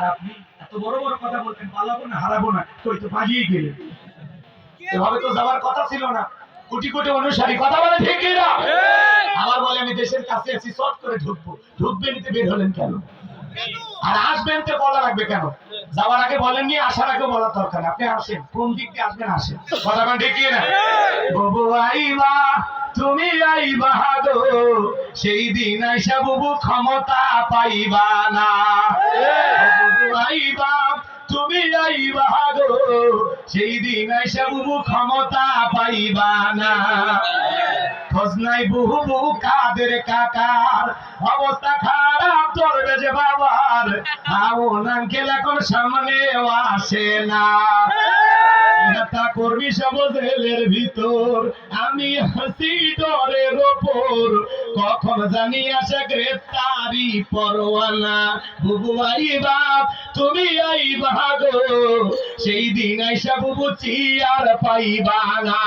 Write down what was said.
আর আপনি এত বড় বড় কথা বলতেন, পালাবো না হারাবো না, তো ওই তো পালিয়ে গেলেন। এভাবে তো যাওয়ার কথা ছিল না। কোটি কোটি অনুসারী, কথা বলে ঠিক কি না? আবার বলে আমি দেশের কাছে আছি, শর্ট করে ঢুকবো। ঢুকবেন তো বের হলেন কেন? আর আসবেন তো বলা লাগবে কেন? যাওয়ার আগে বলেননি, আসার আগে বলার দরকার নেই। আপনি আসেন, কোন দিক দিয়ে আসবেন আসেন, কথা বলে ঠিক কি না? বুবু আইবা, তুমি আইবা গো, সেই দিন আইসা বুবু ক্ষমতা পাইবা না। বুবু আইবা, তুমি আইবা গো, সেই দিন আইসা বুবু ক্ষমতা পাইবা না। খোঁজ নাই বুবু কাদের কাকার, অবস্থা খারাপ চলবে যে বাবার, আউন আঙ্কেল এখন সামনেও আসে না। নেতা কর্মী সব জেলের ভিতর, আমি হাসি ডরের ওপর, কখন জানি আসে গ্রেফতারি পরোয়ানা। বুবু আইবা, তুমি আইবা গো, সেই দিন আইসা বুবু চিয়ার পাইবা না।